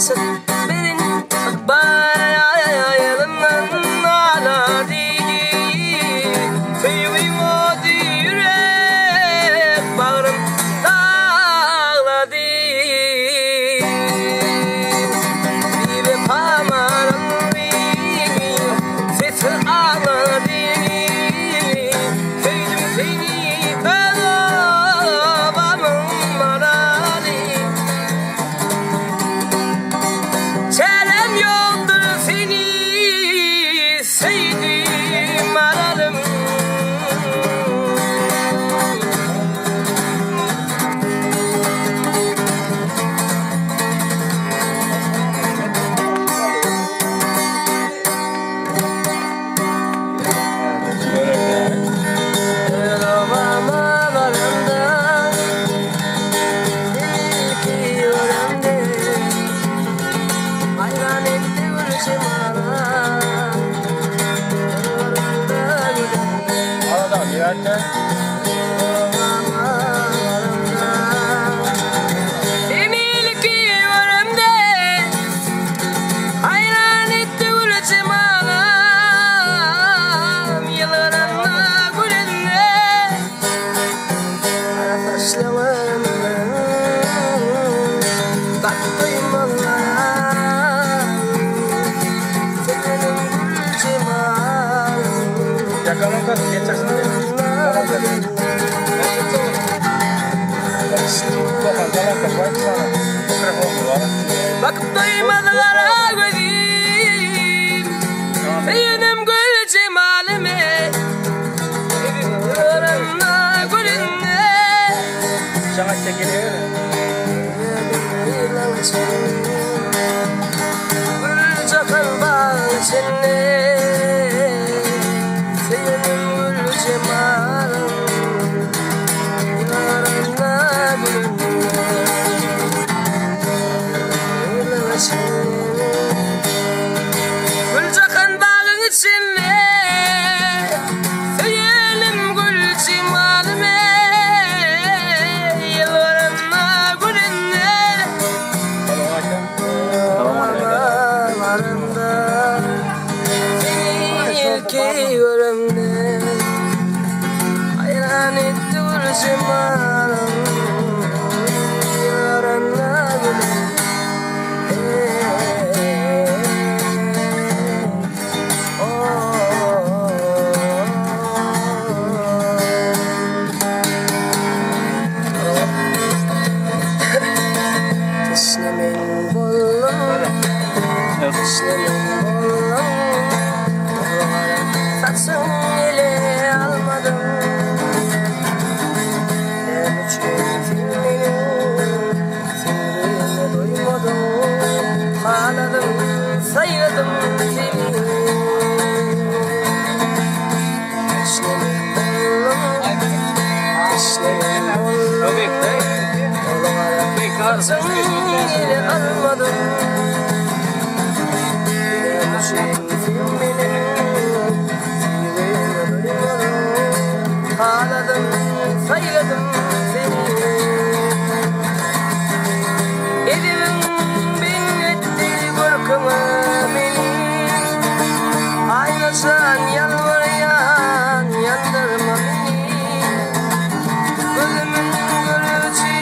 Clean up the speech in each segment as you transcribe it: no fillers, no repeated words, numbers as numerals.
Hasret benim bayılımın ala değil. Tüyüm o yürek bağrım dağla değil. Bir pamarım değil, sesi ağla değil. Köydüm seni babamın marali. Çarem yoktur seni sevdim aralım. Yakalım kadın geçersin diye. Bakıp doymadı kara gözüm, benim gül cemalime. Yorumla gülünle Sana çekiliyor. gül çakal bahçene. Senin gül cemalin yorumla gülünle. Gül çakan bağın içinde seyelim gül cemalime. Yıllarına gülünle ormanlarında seni ilki görümde hayran etti gül cemalin. Yıllarına gülünle Teşnemin bollum, teşnemin bollum. Saçın ile almadım. Ne biçim filminin sinirine doymadım. Ağladım, sayladım seni. Teşnemin bollum, teşnemin bollum. Saçın ile almadım. Ne biçim filminin sinirine doymadım. Ağladım, sayladım seni. Elimin bin etti korkuma beni. Aynasan yalvarayan yandırma beni. Gözümün gülücü,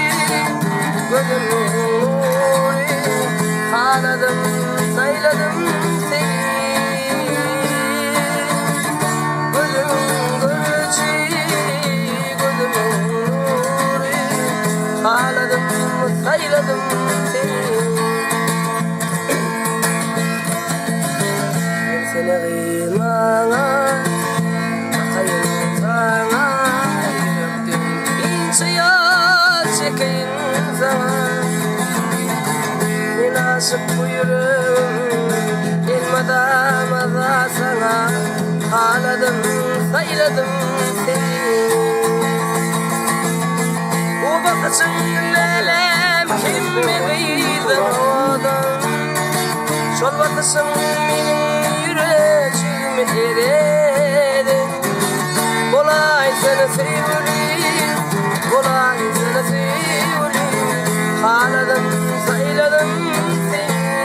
gözümün nuru. Ağladım, sayladım seni. Gözümün gülücü, gözümün nuru. Ağladım, sayladım seni. Seni kıymana, bakayım sana. Yürekten ince yol çekeyim sana. Münasip buyurun, ilmadamaza sana. Ağladım, sayladım seni. Bu bakışın lelem kim mi kıydı odan? Şol bakışın benim yüreğimi eredin. Kolay seni sevdim, kolay seni sevdim. Ağladım, sayladım seni.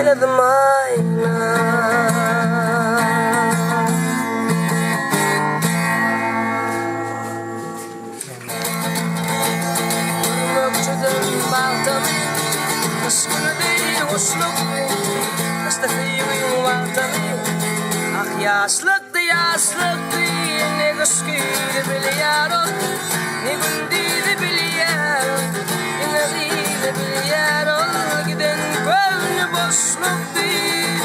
oynadım ayna. Baktım, kışkını değil, hoşluk değil, kıştafiyim baktım. Ah yaşlıktı, yaşlıktı, ne kışkıydı biliyorum, ne gündüydü biliyorum, ne değil biliyorum, giden gönlü boşluk değil.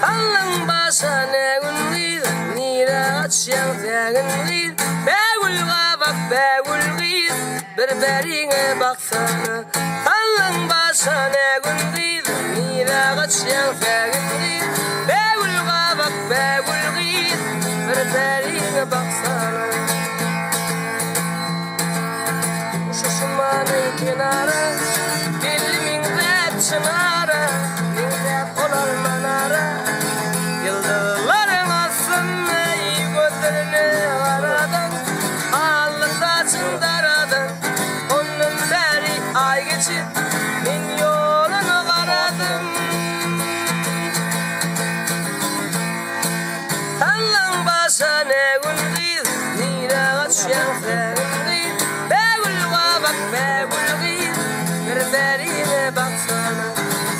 Allah'ın başa ne gündüydü, nire açyan teginliydi, berberine baksana. Allah'ın başa ne gündüydü, nire kaçyan fegindiydi. Begulga bak begulgiydi, berberine baksana. Şu şumanın kenara, dilimin rap çınara, min rap olar manara. Yıldızların aslında iyi gözlerine aradan, Allah'ta çındaradan. Ay geçip min yolunu aradım. Allah'ın başa ne gündüydü, nire kaçyan fegindiydi. Begulga bak begulgiydi, berberine baksana.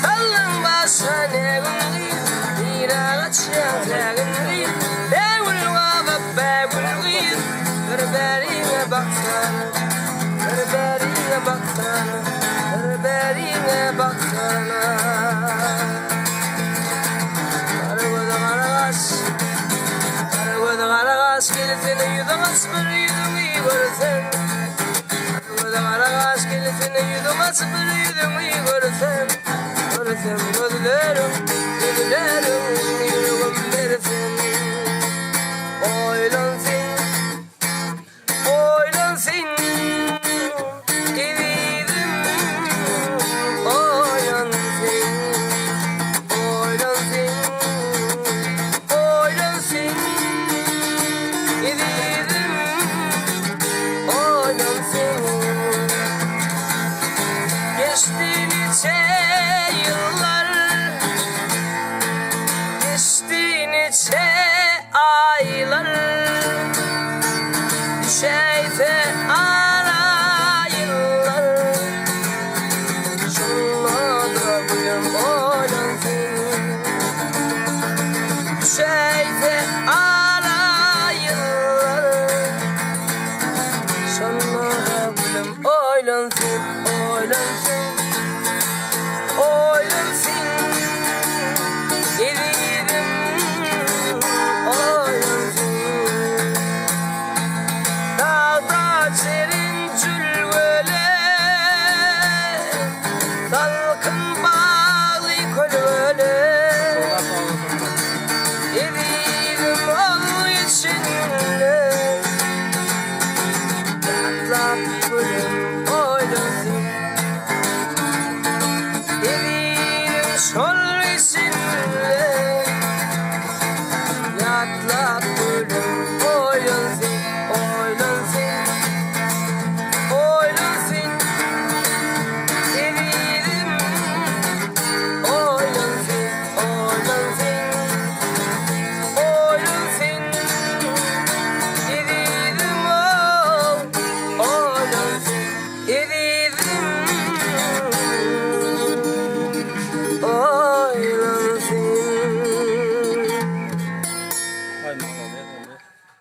Allah'ın başa ne gündüydü, nire kaçyan fegindiydi. Begulga bak begulgiydi, berberine baksana. Berberine baksana, berberine baksana. Karagöz karagaz, karagöz karagaz, gelitini yudumaz bir yudumu görsen. Karagöz karagaz, gelitini yudumaz bir yudumu görsen. Görsen gözlerim, gözlerim, yüreğim versin. Oylansın, oylansın. Şeyfe ara yıllar, şunlara bugün oynansın. Şeyfe ara yıllar, şunlara bugün oynansın, oynansın.